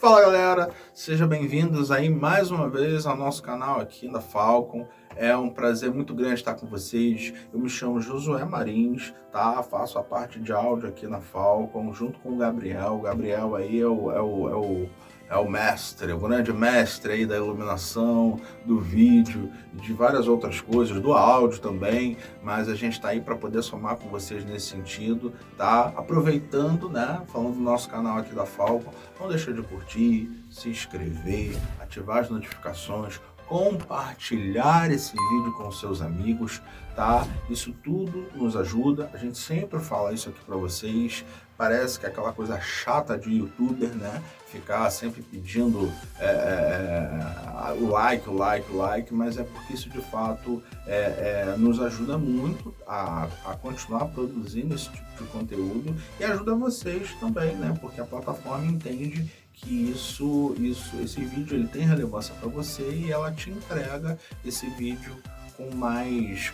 Fala galera, sejam bem-vindos aí mais uma vez ao nosso canal aqui da Falcon. É um prazer muito grande estar com vocês. Eu me chamo Josué Marins, tá? Faço a parte de áudio aqui na Falcon, junto com o Gabriel. O Gabriel aí é o mestre, o grande mestre aí da iluminação, do vídeo, de várias outras coisas, do áudio também, mas a gente está aí para poder somar com vocês nesse sentido, tá? Aproveitando, né? Falando do nosso canal aqui da Falcon, não deixa de curtir, se inscrever, ativar as notificações, compartilhar esse vídeo com seus amigos, tá? Isso tudo nos ajuda, a gente sempre fala isso aqui para vocês. Parece que é aquela coisa chata de youtuber, né? Ficar sempre pedindo o like, mas é porque isso de fato nos ajuda muito a continuar produzindo esse tipo de conteúdo e ajuda vocês também, né? Porque a plataforma entende que esse vídeo ele tem relevância para você e ela te entrega esse vídeo com mais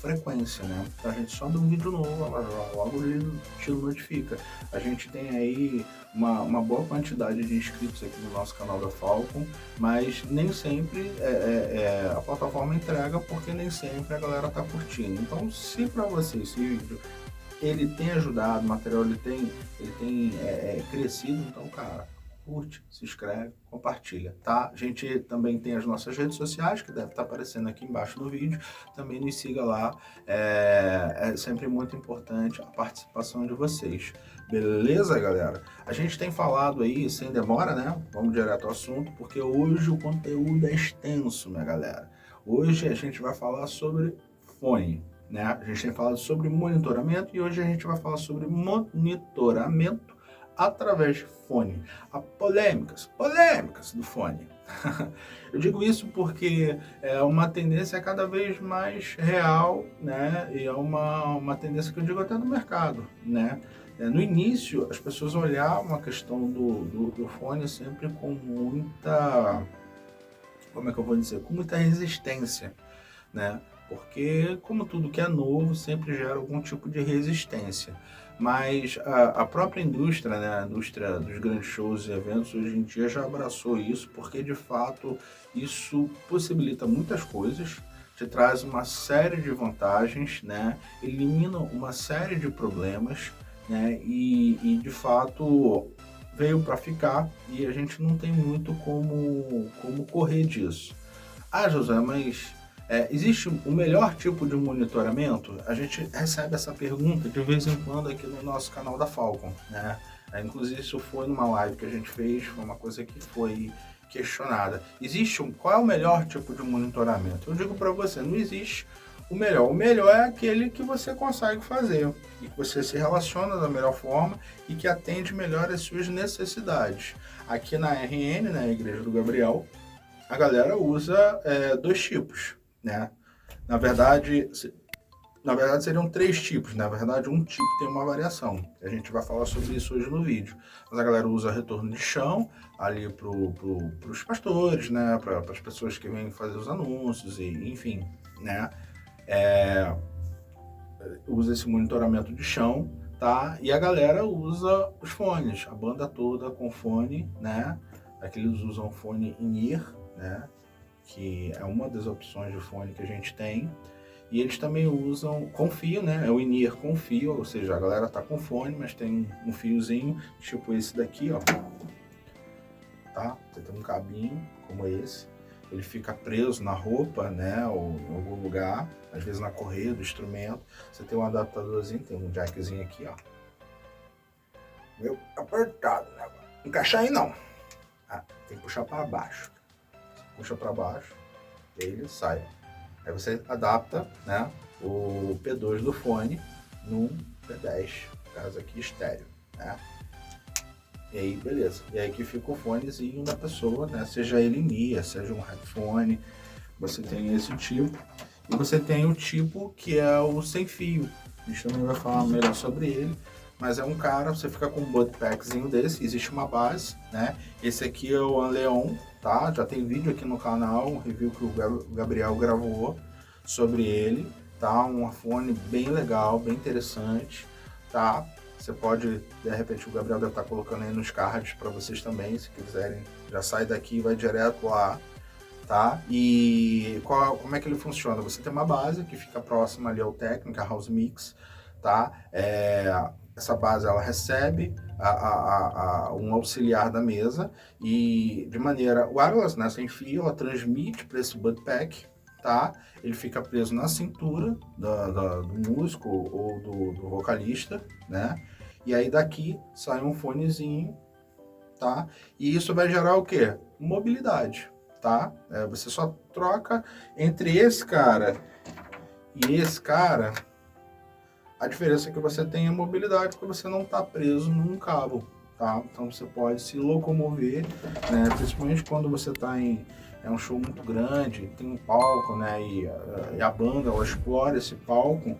frequência, né? Então a gente sobe um vídeo novo, logo ele te notifica. A gente tem aí uma boa quantidade de inscritos aqui no nosso canal da Falcon, mas nem sempre a plataforma entrega, porque nem sempre a galera tá curtindo. Então, se para você esse vídeo ele tem ajudado, o material ele tem crescido, então, cara, curte, se inscreve, compartilha, tá? A gente também tem as nossas redes sociais, que deve estar aparecendo aqui embaixo do vídeo, também nos siga lá, é sempre muito importante a participação de vocês. Beleza, galera? A gente tem falado aí, sem demora, né? Vamos direto ao assunto, porque hoje o conteúdo é extenso, minha galera. Hoje a gente vai falar sobre fone, né? A gente tem falado sobre monitoramento e hoje a gente vai falar sobre monitoramento através de fone. As polêmicas do fone. Eu digo isso porque é uma tendência cada vez mais real, né? E é uma tendência que eu digo até do mercado, né? No início, as pessoas olhavam a questão do fone sempre com muita, como é que eu vou dizer, com muita resistência, né? Porque, como tudo que é novo, sempre gera algum tipo de resistência. Mas a própria indústria, né, a indústria dos grandes shows e eventos, hoje em dia já abraçou isso, porque de fato isso possibilita muitas coisas, te traz uma série de vantagens, né, elimina uma série de problemas, né, e de fato veio para ficar e a gente não tem muito como correr disso. Ah, José, mas existe o melhor tipo de monitoramento? A gente recebe essa pergunta de vez em quando aqui no nosso canal da Falcon, né? Inclusive isso foi numa live que a gente fez, foi uma coisa que foi questionada. Qual é o melhor tipo de monitoramento? Eu digo para você, não existe o melhor. O melhor é aquele que você consegue fazer e que você se relaciona da melhor forma e que atende melhor as suas necessidades. Aqui na RN, na Igreja do Gabriel, a galera usa dois tipos, né? Na verdade seriam três tipos. Na verdade, um tipo tem uma variação. A gente vai falar sobre isso hoje no vídeo. Mas a galera usa retorno de chão ali para os pastores, né? Para as pessoas que vêm fazer os anúncios e enfim, né? Usa esse monitoramento de chão, tá? E a galera usa os fones, a banda toda com fone, né? Aqui eles usam fone in-ear, né? Que é uma das opções de fone que a gente tem. E eles também usam com fio, né? É o in-ear com fio, ou seja, a galera tá com fone, mas tem um fiozinho, tipo esse daqui, ó. Tá? Você tem um cabinho como esse. Ele fica preso na roupa, né? Ou em algum lugar, às vezes na correia do instrumento. Você tem um adaptadorzinho, tem um jackzinho aqui, ó. Meio apertado, né? Encaixar aí não. Tem que puxar para baixo. Puxa para baixo, e aí ele sai. Aí você adapta, né, o P2 do fone num P10, no caso aqui estéreo, né? E aí beleza. E aí que fica o fonezinho da pessoa, né? Seja ele in ear, seja um headphone, você tem esse tipo. E você tem o tipo que é o sem fio. A gente também vai falar melhor sobre ele. Mas é um cara, você fica com um budpackzinho desse, existe uma base, né? Esse aqui é o Anleon, tá? Já tem vídeo aqui no canal, um review que o Gabriel gravou sobre ele, tá? Um fone bem legal, bem interessante, tá? Você pode, de repente, o Gabriel deve estar colocando aí nos cards para vocês também, se quiserem, já sai daqui e vai direto lá, tá? E como é que ele funciona? Você tem uma base que fica próxima ali ao técnico, a House Mix, tá? Essa base, ela recebe um auxiliar da mesa e de maneira wireless, né, sem fio, ela transmite para esse bud pack, tá? Ele fica preso na cintura do músico ou do vocalista, né? E aí daqui sai um fonezinho, tá? E isso vai gerar o quê? Mobilidade, tá? Você só troca entre esse cara e esse cara. A diferença é que você tem a mobilidade porque você não está preso num cabo, tá? Então você pode se locomover, né? Principalmente quando você está em um show muito grande, tem um palco, né? E a banda ela explora esse palco,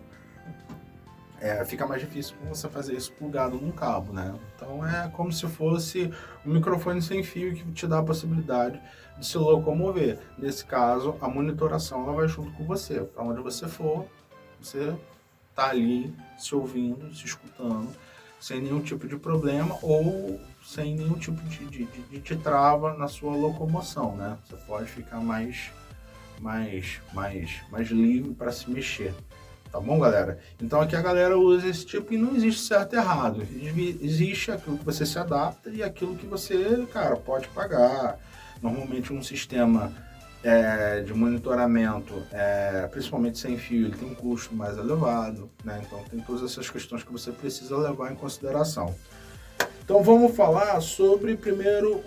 fica mais difícil você fazer isso plugado num cabo, né? Então é como se fosse um microfone sem fio que te dá a possibilidade de se locomover. Nesse caso, a monitoração ela vai junto com você. Para onde você for, você tá ali se ouvindo, se escutando, sem nenhum tipo de problema ou sem nenhum tipo de trava na sua locomoção, né? Você pode ficar mais livre para se mexer. Tá bom, galera? Então aqui a galera usa esse tipo e não existe certo e errado. Existe aquilo que você se adapta e aquilo que você, cara, pode pagar. Normalmente um sistema de monitoramento, principalmente sem fio, ele tem um custo mais elevado, né? Então tem todas essas questões que você precisa levar em consideração. Então vamos falar sobre primeiro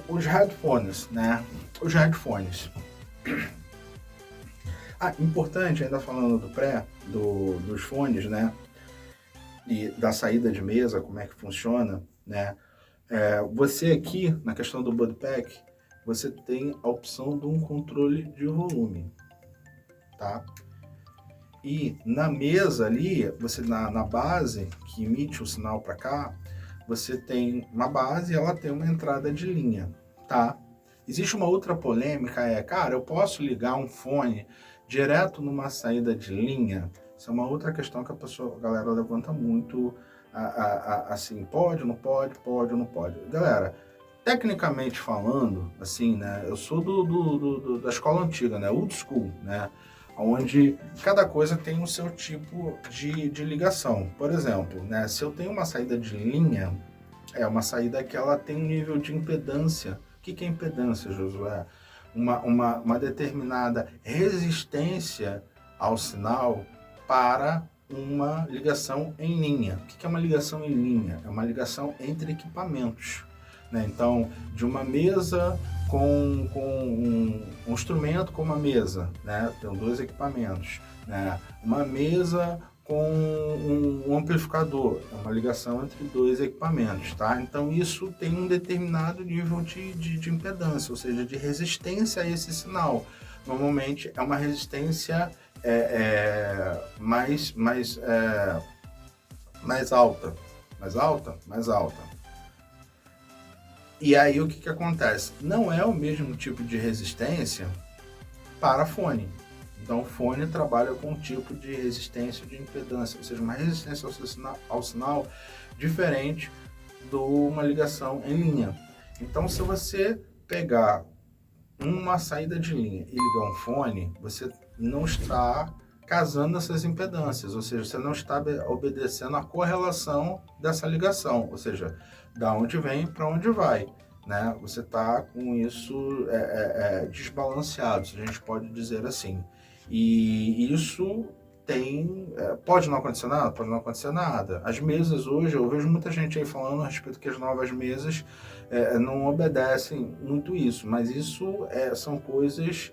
os headphones, né? Os headphones. Importante, ainda falando dos fones, né? E da saída de mesa, como é que funciona, né? Você aqui, na questão do bud pack, você tem a opção de um controle de volume, tá? E na mesa ali, você na base que emite o sinal para cá, você tem uma base e ela tem uma entrada de linha, tá? Existe uma outra polêmica, cara, eu posso ligar um fone direto numa saída de linha? Isso é uma outra questão que a galera levanta muito, assim, pode, não pode, pode ou não pode. Galera, tecnicamente falando, assim, né, eu sou da escola antiga, né, old school, né, onde cada coisa tem o seu tipo de ligação. Por exemplo, né, se eu tenho uma saída de linha, é uma saída que ela tem um nível de impedância. O que é impedância, Josué? Uma determinada resistência ao sinal para uma ligação em linha. O que é uma ligação em linha? É uma ligação entre equipamentos, né? Então, de uma mesa com um instrumento com uma mesa, né? Tem dois equipamentos, né? Uma mesa com um amplificador, é uma ligação entre dois equipamentos, tá? Então isso tem um determinado nível de impedância, ou seja, de resistência a esse sinal. Normalmente é uma resistência mais alta. E aí o que acontece? Não é o mesmo tipo de resistência para fone. Então o fone trabalha com um tipo de resistência de impedância, ou seja, uma resistência ao sinal diferente de uma ligação em linha. Então se você pegar uma saída de linha e ligar um fone, você não está casando essas impedâncias, ou seja, você não está obedecendo a correlação dessa ligação, ou seja, da onde vem para onde vai, né? Você está com isso desbalanceado, se a gente pode dizer assim. E isso pode não acontecer nada? Pode não acontecer nada. As mesas hoje, eu vejo muita gente aí falando a respeito que as novas mesas não obedecem muito isso, mas isso são coisas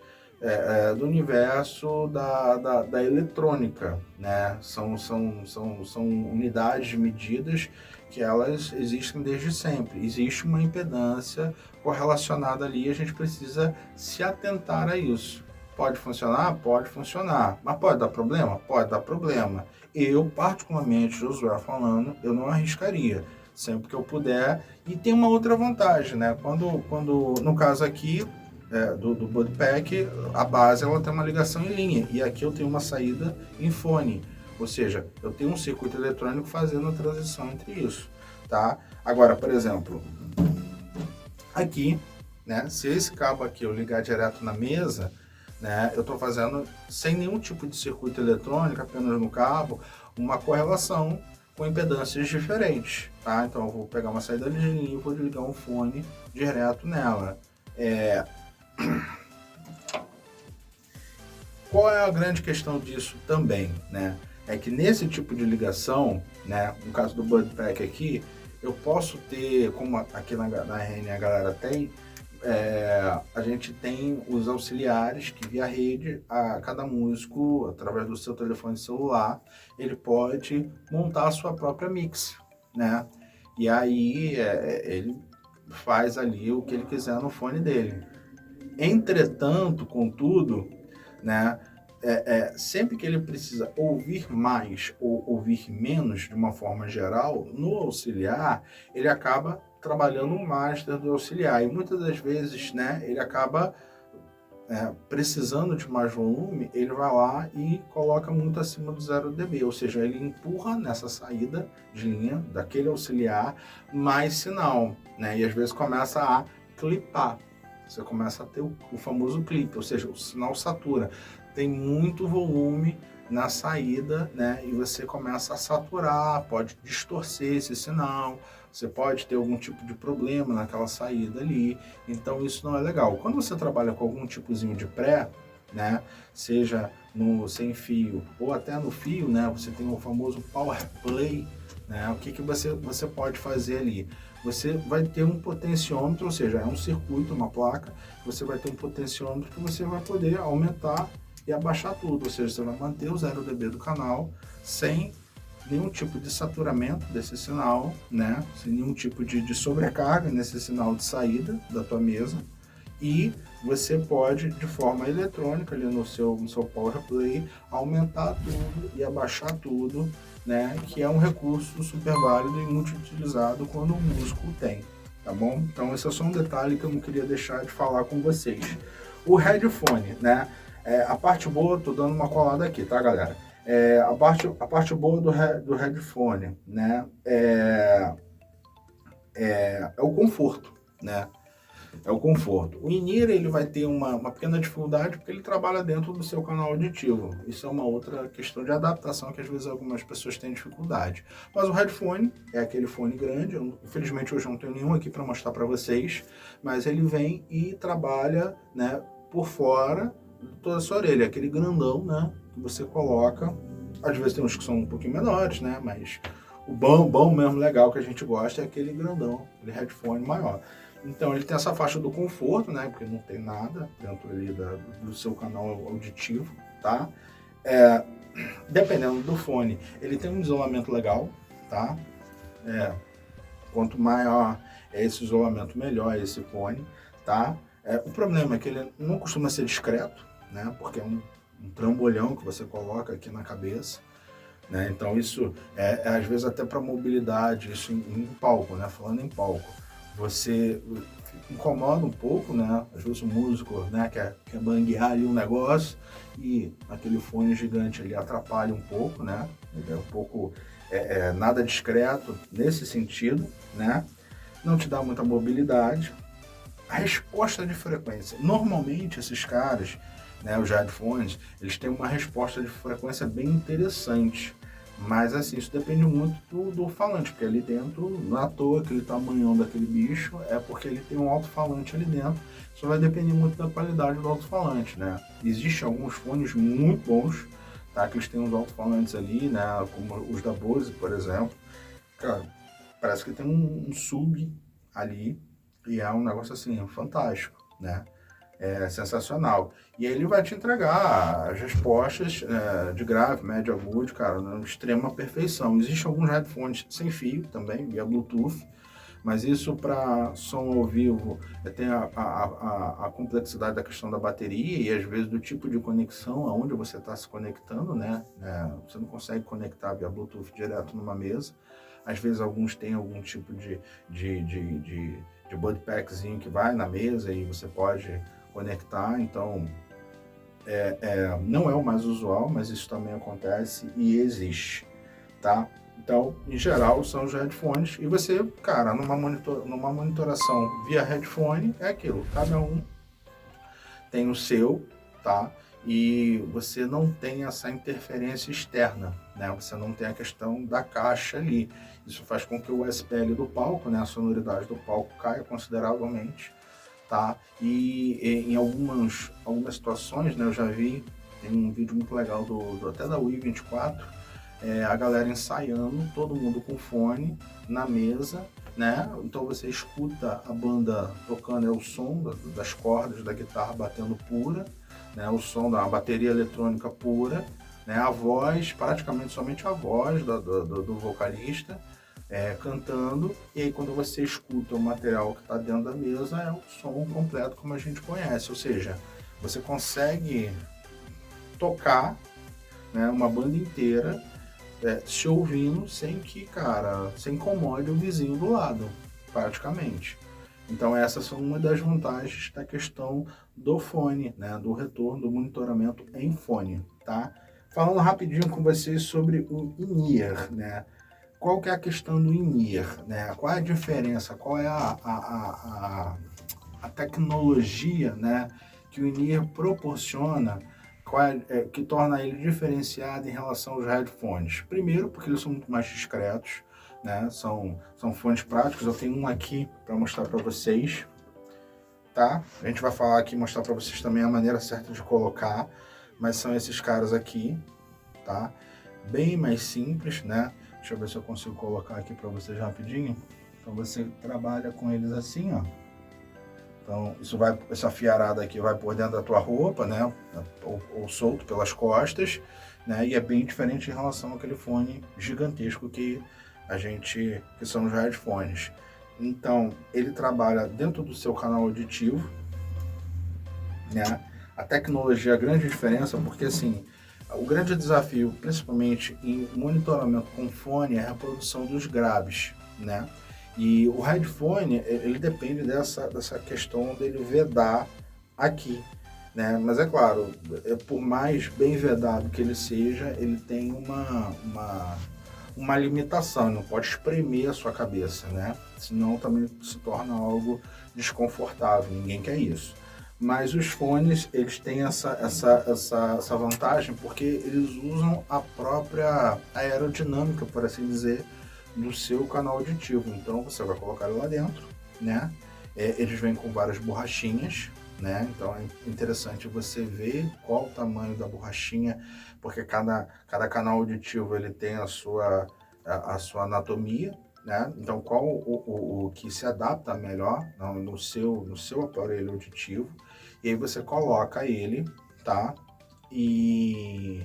do universo da eletrônica, né? São unidades de medidas que elas existem desde sempre. Existe uma impedância correlacionada ali e a gente precisa se atentar a isso. Pode funcionar? Pode funcionar. Mas pode dar problema? Pode dar problema. Eu, particularmente, Josué falando, eu não arriscaria. Sempre que eu puder. E tem uma outra vantagem, né? Quando no caso aqui, do bud pack, a base ela tem uma ligação em linha. E aqui eu tenho uma saída em fone. Ou seja, eu tenho um circuito eletrônico fazendo a transição entre isso, tá? Agora, por exemplo, aqui, né, se esse cabo aqui eu ligar direto na mesa, né, eu estou fazendo sem nenhum tipo de circuito eletrônico, apenas no cabo, uma correlação com impedâncias diferentes, tá? Então eu vou pegar uma saída de linha e vou ligar um fone direto nela. Qual é a grande questão disso também, né? É que nesse tipo de ligação, né, no caso do Budpack aqui, eu posso ter, como aqui na RN a galera tem, a gente tem os auxiliares que via rede, a cada músico, através do seu telefone celular, ele pode montar a sua própria mix, né? E aí ele faz ali o que ele quiser no fone dele. Entretanto, contudo, né, sempre que ele precisa ouvir mais ou ouvir menos de uma forma geral, no auxiliar, ele acaba trabalhando o master do auxiliar. E muitas das vezes, né, ele acaba precisando de mais volume, ele vai lá e coloca muito acima do 0 dB, ou seja, ele empurra nessa saída de linha daquele auxiliar mais sinal, né, e às vezes começa a clipar. Você começa a ter o famoso clipe, ou seja, o sinal satura. Tem muito volume na saída, né? E você começa a saturar, pode distorcer esse sinal, você pode ter algum tipo de problema naquela saída ali. Então isso não é legal. Quando você trabalha com algum tipozinho de pré, né? Seja no sem fio ou até no fio, né? Você tem o famoso power play, né? O que você pode fazer ali? Você vai ter um potenciômetro, ou seja, é um circuito, uma placa, você vai ter um potenciômetro que você vai poder aumentar e abaixar tudo, ou seja, você vai manter o 0 dB do canal sem nenhum tipo de saturamento desse sinal, né? Sem nenhum tipo de sobrecarga nesse sinal de saída da tua mesa, e você pode, de forma eletrônica, ali no seu Power Play, aumentar tudo e abaixar tudo, né? Que é um recurso super válido e muito utilizado quando o músico tem, tá bom? Então esse é só um detalhe que eu não queria deixar de falar com vocês. O headphone, né? A parte boa, tô dando uma colada aqui, tá, galera? A parte boa do headphone, né? É o conforto, né? É o conforto. O in-ear, ele vai ter uma pequena dificuldade porque ele trabalha dentro do seu canal auditivo. Isso é uma outra questão de adaptação que às vezes algumas pessoas têm dificuldade. Mas o headphone é aquele fone grande. Infelizmente hoje eu não tenho nenhum aqui para mostrar para vocês, mas ele vem e trabalha, né, por fora de toda a sua orelha. Aquele grandão, né, que você coloca. Às vezes tem uns que são um pouquinho menores, né, mas o bom mesmo, legal, que a gente gosta é aquele grandão, aquele headphone maior. Então ele tem essa faixa do conforto, né? Porque não tem nada dentro ali do seu canal auditivo, tá? Dependendo do fone, ele tem um isolamento legal, tá? Quanto maior é esse isolamento, melhor é esse fone, tá? O problema é que ele não costuma ser discreto, né? Porque é um trambolhão que você coloca aqui na cabeça, né? Então isso às vezes até para mobilidade, isso em palco, né? Falando em palco, você incomoda um pouco, né? Às vezes o músico, né, quer banguear ali um negócio e aquele fone gigante ali atrapalha um pouco, né? Ele é um pouco nada discreto nesse sentido, né? Não te dá muita mobilidade. A resposta de frequência. Normalmente esses caras, né, os headphones, eles têm uma resposta de frequência bem interessante. Mas assim, isso depende muito do falante, porque ali dentro, não é à toa aquele tamanhão daquele bicho, é porque ele tem um alto-falante ali dentro. Isso vai depender muito da qualidade do alto-falante, né? Existem alguns fones muito bons, tá? Que eles têm uns alto-falantes ali, né? Como os da Bose, por exemplo. Cara, parece que tem um sub ali, e é um negócio assim, fantástico, né? É sensacional. E aí ele vai te entregar as respostas de grave, médio, agudo, cara, na extrema perfeição. Existem alguns headphones sem fio também, via Bluetooth, mas isso para som ao vivo tem a complexidade da questão da bateria e às vezes do tipo de conexão, aonde você está se conectando, né? Você não consegue conectar via Bluetooth direto numa mesa. Às vezes alguns têm algum tipo de budpackzinho que vai na mesa e você pode conectar, então não é o mais usual, mas isso também acontece e existe, tá? Então, em geral, são os headphones e você, cara, numa monitoração via headphone, é aquilo, cada um tem o seu, tá? E você não tem essa interferência externa, né? Você não tem a questão da caixa ali. Isso faz com que o SPL do palco, né, a sonoridade do palco caia consideravelmente, tá? E em algumas situações, né, eu já vi, tem um vídeo muito legal até da Wii 24, a galera ensaiando, todo mundo com fone na mesa, né? Então você escuta a banda tocando, o som das cordas da guitarra batendo pura, né? O som da bateria eletrônica pura, né? A voz, praticamente somente a voz do vocalista, cantando, e aí quando você escuta o material que está dentro da mesa, é o som completo como a gente conhece, ou seja, você consegue tocar, né, uma banda inteira se ouvindo sem que, cara, se incomode o vizinho do lado, praticamente. Então essas são uma das vantagens da questão do fone, né, do retorno do monitoramento em fone, tá? Falando rapidinho com vocês sobre o in-ear, né? Qual que é a questão do in-ear, né? Qual é a diferença? Qual é a tecnologia, né, que o in-ear proporciona, que torna ele diferenciado em relação aos headphones? Primeiro, porque eles são muito mais discretos, né? São fones práticos. Eu tenho um aqui para mostrar para vocês, tá? A gente vai falar aqui, mostrar para vocês também a maneira certa de colocar, mas são esses caras aqui, tá? Bem mais simples, né? Deixa eu ver se eu consigo colocar aqui para vocês rapidinho. Então você trabalha com eles assim, ó. Então essa fiarada aqui vai por dentro da tua roupa, né? Ou solto pelas costas, né? E é bem diferente em relação àquele fone gigantesco que são os headphones. Então ele trabalha dentro do seu canal auditivo, né? A tecnologia, a grande diferença, porque assim, o grande desafio, principalmente em monitoramento com fone, é a produção dos graves, né? E o headphone, ele depende dessa questão dele vedar aqui, né? Mas é claro, por mais bem vedado que ele seja, ele tem uma limitação, não pode espremer a sua cabeça, né? Senão também se torna algo desconfortável, ninguém quer isso. Mas os fones, eles têm essa vantagem porque eles usam a própria aerodinâmica, por assim dizer, do seu canal auditivo. Então você vai colocar ele lá dentro, né? Eles vêm com várias borrachinhas, né? Então é interessante você ver qual o tamanho da borrachinha, porque cada canal auditivo ele tem a sua anatomia, né? Então qual o que se adapta melhor no seu aparelho auditivo, e aí você coloca ele, tá? E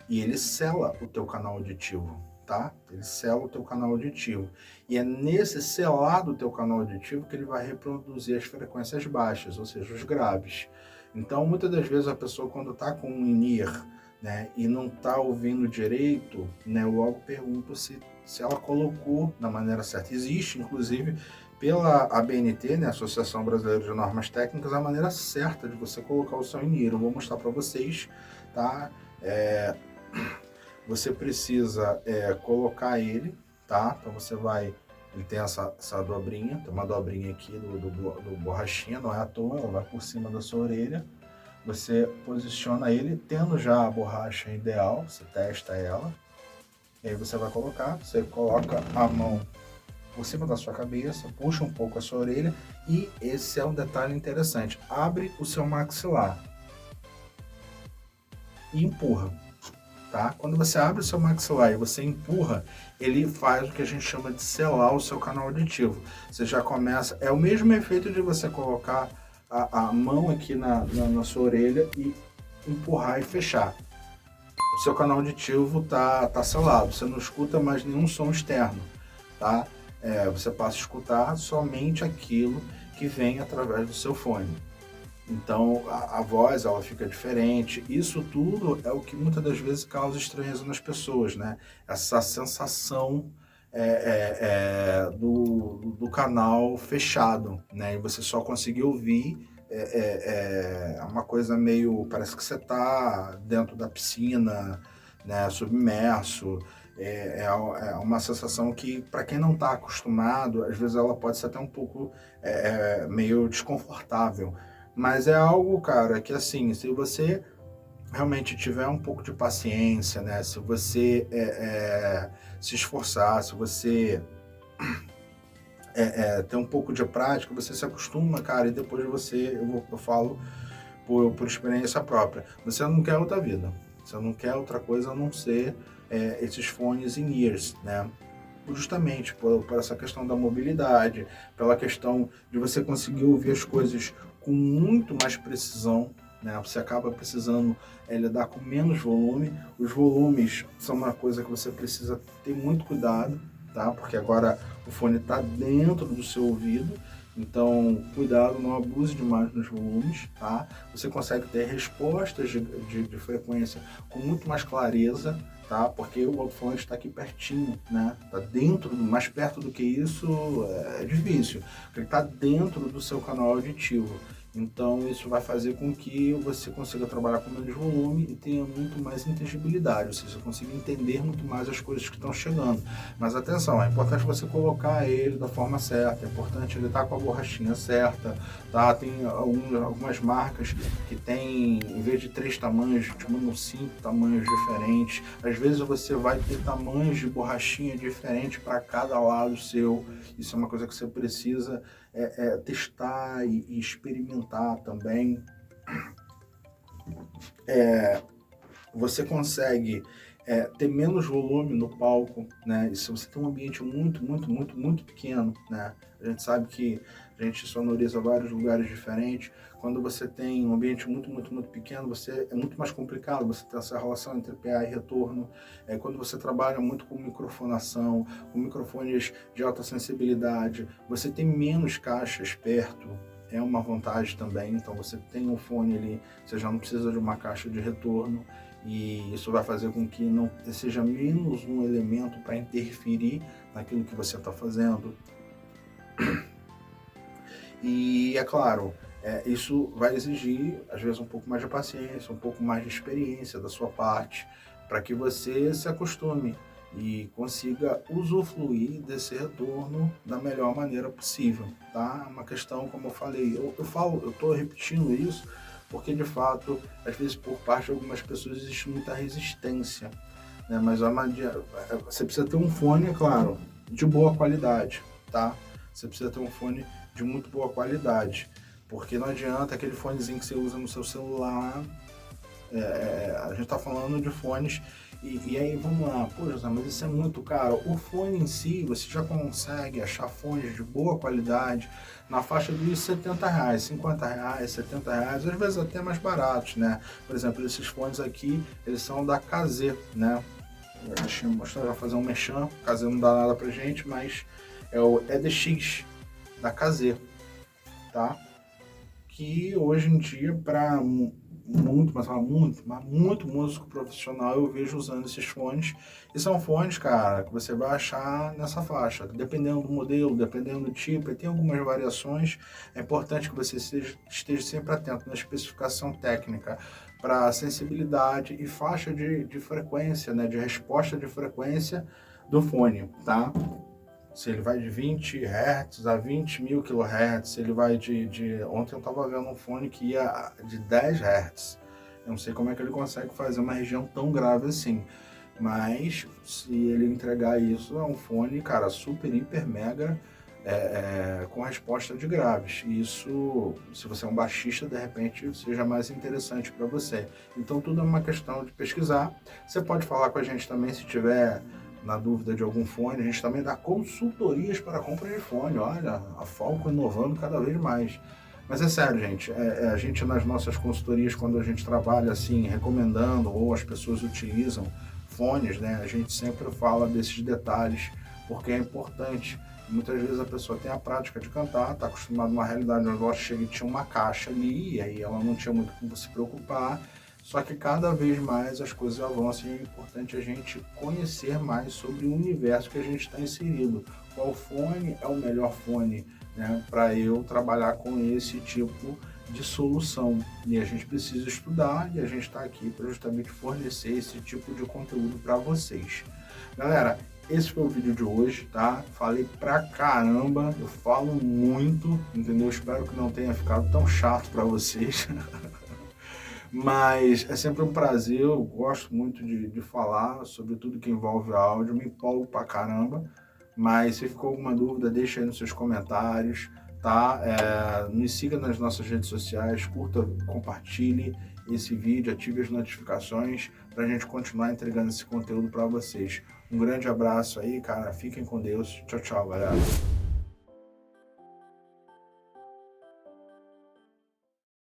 ele sela o teu canal auditivo, tá? Ele sela o teu canal auditivo. E é nesse selar do teu canal auditivo que ele vai reproduzir as frequências baixas, ou seja, os graves. Então, muitas das vezes a pessoa, quando está com um in-ear, né, e não está ouvindo direito, né, eu logo pergunto se ela colocou da maneira certa. Existe, inclusive, pela ABNT, né, Associação Brasileira de Normas Técnicas, a maneira certa de você colocar o seu in-ear. Eu vou mostrar para vocês, tá? Você precisa colocar ele, tá? Então você vai, ele tem essa dobrinha, tem uma dobrinha aqui do borrachinha, não é à toa, ela vai por cima da sua orelha. Você posiciona ele, tendo já a borracha ideal, você testa ela, e aí você vai colocar, você coloca a mão por cima da sua cabeça, puxa um pouco a sua orelha, e esse é um detalhe interessante, abre o seu maxilar e empurra. Tá? Quando você abre o seu maxilar e você empurra, ele faz o que a gente chama de selar o seu canal auditivo. Você já começa, é o mesmo efeito de você colocar a mão aqui na sua orelha e empurrar e fechar. O seu canal auditivo tá selado, você não escuta mais nenhum som externo, tá? Você passa a escutar somente aquilo que vem através do seu fone. Então a voz ela fica diferente. Isso tudo é o que muitas das vezes causa estranheza nas pessoas, né? Essa sensação do canal fechado, né? E você só conseguir ouvir é uma coisa meio, parece que você está dentro da piscina, né, submerso. É uma sensação que, para quem não está acostumado, às vezes ela pode ser até um pouco meio desconfortável. Mas é algo, cara, que assim, se você realmente tiver um pouco de paciência, né, se você se esforçar, se você ter um pouco de prática, você se acostuma, cara, e depois eu falo por experiência própria, você não quer outra vida, você não quer outra coisa a não ser esses fones in-ears, né? Justamente por essa questão da mobilidade, pela questão de você conseguir ouvir as coisas com muito mais precisão, né? Você acaba precisando lidar com menos volume. Os volumes são uma coisa que você precisa ter muito cuidado, tá? Porque agora o fone está dentro do seu ouvido, então cuidado, não abuse demais nos volumes, tá? Você consegue ter respostas de frequência com muito mais clareza, tá? Porque o alto-falante está aqui pertinho, né? Está dentro, mais perto do que isso é difícil. Ele está dentro do seu canal auditivo. Então isso vai fazer com que você consiga trabalhar com menos volume e tenha muito mais inteligibilidade, ou seja, você consiga entender muito mais as coisas que estão chegando. Mas atenção, é importante você colocar ele da forma certa, é importante ele estar com a borrachinha certa, tá? Tem algumas marcas que tem, em vez de 3 tamanhos, te mandam 5 tamanhos diferentes. Às vezes você vai ter tamanhos de borrachinha diferentes para cada lado seu. Isso é uma coisa que você precisa testar e experimentar também. Você consegue ter menos volume no palco, né? E se você tem um ambiente muito pequeno, né? A gente sabe que a gente sonoriza vários lugares diferentes. Quando você tem um ambiente muito pequeno, é muito mais complicado você ter essa relação entre PA e retorno. Quando você trabalha muito com microfonação, com microfones de alta sensibilidade, você tem menos caixas perto. É uma vantagem também, então você tem um fone ali, você já não precisa de uma caixa de retorno, e isso vai fazer com que não seja menos um elemento para interferir naquilo que você está fazendo. E é claro, isso vai exigir às vezes um pouco mais de paciência, um pouco mais de experiência da sua parte, para que você se acostume e consiga usufruir desse retorno da melhor maneira possível, tá? É uma questão, como eu falei, eu estou repetindo isso porque de fato, às vezes por parte de algumas pessoas existe muita resistência, né? Mas você precisa ter um fone, é claro, de boa qualidade, tá? Você precisa ter um fone de muito boa qualidade, porque não adianta aquele fonezinho que você usa no seu celular. A gente está falando de fones e aí vamos lá, pô, José, mas isso é muito caro. O fone em si, você já consegue achar fones de boa qualidade na faixa dos R$70, R$50, R$70, às vezes até mais baratos, né? Por exemplo, esses fones aqui, eles são da KZ, né? Deixa eu mostrar, já fazer um merchan, KZ não dá nada pra gente, mas é o EDX da KZ, tá? Que hoje em dia, para muito músico profissional, eu vejo usando esses fones. E são fones, cara, que você vai achar nessa faixa. Dependendo do modelo, dependendo do tipo, e tem algumas variações. É importante que você esteja sempre atento na especificação técnica para sensibilidade e faixa de frequência, né, de resposta de frequência do fone, tá? Se ele vai de 20 Hz a 20.000 kHz, se ele vai Ontem eu estava vendo um fone que ia de 10 Hz. Eu não sei como é que ele consegue fazer uma região tão grave assim. Mas se ele entregar isso, é um fone, cara, super, hiper, mega, com resposta de graves. Isso, se você é um baixista, de repente, seja mais interessante para você. Então tudo é uma questão de pesquisar. Você pode falar com a gente também se tiver na dúvida de algum fone. A gente também dá consultorias para compra de fone. Olha, a Falcon inovando cada vez mais. Mas é sério, gente, a gente nas nossas consultorias, quando a gente trabalha assim, recomendando, ou as pessoas utilizam fones, né, a gente sempre fala desses detalhes, porque é importante. Muitas vezes a pessoa tem a prática de cantar, está acostumada a uma realidade onde ela chega e tinha uma caixa ali, e aí ela não tinha muito com se preocupar. Só que cada vez mais as coisas avançam e é importante a gente conhecer mais sobre o universo que a gente está inserido. Qual fone é o melhor fone, né, para eu trabalhar com esse tipo de solução. E a gente precisa estudar e a gente está aqui para justamente fornecer esse tipo de conteúdo para vocês. Galera, esse foi o vídeo de hoje, tá? Falei pra caramba, eu falo muito, entendeu? Espero que não tenha ficado tão chato para vocês. Mas é sempre um prazer, eu gosto muito de falar sobre tudo que envolve áudio, me empolgo pra caramba. Mas se ficou alguma dúvida, deixa aí nos seus comentários, tá? Nos siga nas nossas redes sociais, curta, compartilhe esse vídeo, ative as notificações para a gente continuar entregando esse conteúdo para vocês. Um grande abraço aí, cara. Fiquem com Deus. Tchau, tchau, galera.